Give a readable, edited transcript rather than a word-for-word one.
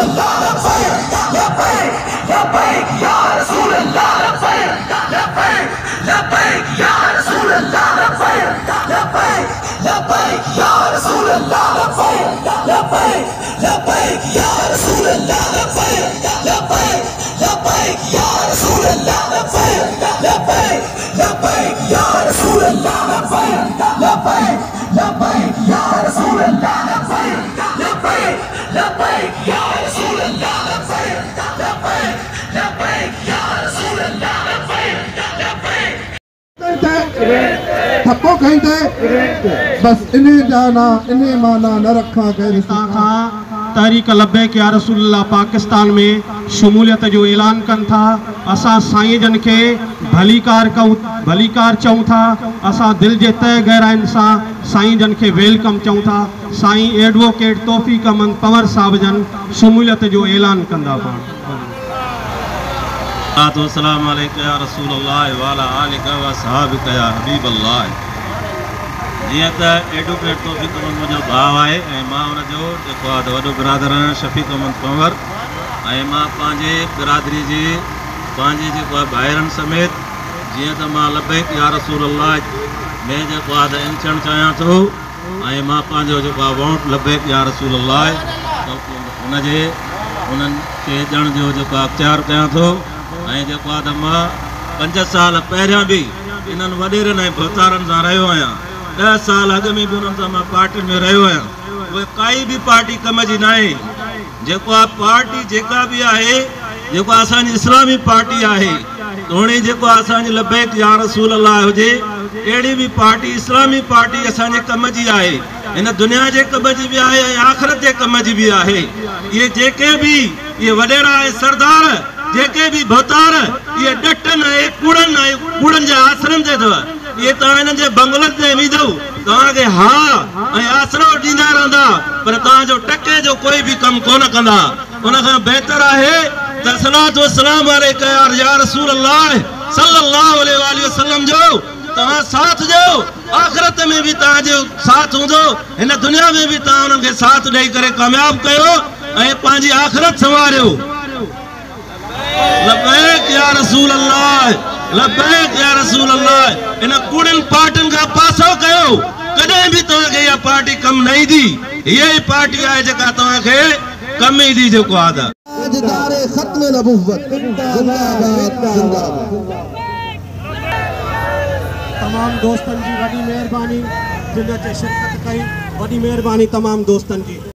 अल्लाह लब्बैक लब्बैक लब्बैक या रसूल अल्लाह लब्बैक लब्बैक लब्बैक या रसूल अल्लाह लब्बैक लब्बैक लब्बैक या रसूल अल्लाह लब्बैक लब्बैक लब्बैक या रसूल अल्लाह लब्बैक लब्बैक लब्बैक या रसूल अल्लाह लब्बैक लब्बैक लब्बैक या रसूल अल्लाह लब्बैक लब्बैक लब्बैक या रसूल अल्लाह लब्बैक लब्बैक लब्बैक या रसूल अल्लाह लब्बैक लब्बैक लब्बैक या रसूल अल्लाह लब्बैक लब्बैक। थप्पो कहीं बस इन्हें जाना इन्हें माना न रखा गए तहरीक लब्बैक या रसूलल्लाह पाकिस्तान में शमूलियत जो ऐलान कनि था। असां साईं जन के भलीकार चऊं था। असां दिल जे तय गहराइन सां साईं जन के वेलकम चऊं था। साईं एडवोकेट तौफ़ीक़ अहमद पंवर साहब जन शमूलियत जो ऐलान कंदा अस्सलामु अलैकुम या रसूलल्लाह व अला आलिका व सहाबिका या हबीबल्लाह। जीअं त एडवोकेट तौफ़ीक़ अहमद मुंहिंजो भाउ आहे ऐं मां हुनजो जेको आहे वॾो बिरादर आहियां शफ़ीक़ अहमद पंवर। ऐं मां पंहिंजे बिरादरी जी पंहिंजे जेको आहे भाइरनि समेत जीअं त मां लब्बैक या रसूलल्लाह में जेको आहे इन चवणु चाहियां थो। ऐं मां पंहिंजो जेको आहे वोट लब्बैक या रसूलल्लाह उन्हनि खे ॾियण जो जेको आहे अख़्तियार कयां थो। ऐं जेको आहे त मां 5 साल पहिरियां बि इन्हनि वॾेरनि ऐं भतारनि सां रहियो आहियां। 10 साल अॻु में बि उन्हनि सां मां पार्टियुनि में रहियो आहियां। उहे काई बि पार्टी कम जी न आहे। जेको आहे पार्टी जेका बि आहे जेको असांजी इस्लामी पार्टी आहे तोणी जेको आहे असांजी लब्बैक या रसूलल्लाह हुजे अहिड़ी बि पार्टी इस्लामी पार्टी असांजे कम जी आहे। हिन दुनिया जे कम जी बि आहे ऐं आख़िरत जे कम जी बि आहे। इहे जेके बि इहे वॾेरा ऐं सरदार जेके भी भतार ये डटन है कूड़न जे आश्रम से अथव। ये तव्हां हिननि जे बंगलनि ते वेंदव तव्हांखे हा ऐं आसरो ॾींदा रहंदा पर तव्हांजो टके जो कोई भी कम कोन कंदा। उनखां बहितर आहे त सलात व सलाम अलैका या रसूल अल्लाह सल्लल्लाहु अलैहि वसल्लम जो तव्हां साथ ॾियो। आख़िरत में भी तव्हांजो साथ हूंदो। हिन दुनिया में भी तव्हां उन्हनि खे साथ ॾेई करे कामयाब कयो ऐं पंहिंजी आख़िरत संवारियो। लब्बैक या रसूल अल्लाह लब्बैक या रसूल अल्लाह। इन कूड़न पार्टियुनि का पासो कयो। कॾहिं भी तव्हांखे इहा पार्टी कम न ईंदी। इहा ई पार्टी आहे जेका तव्हांखे कम ईंदी। जेको आहे खत्म नबूवत जिंदाबाद जिंदाबाद। तमाम दोस्तन जी वॾी मेहरबानी जिन ते शिरकत कई। वॾी मेहरबानी तमाम दोस्तन जी।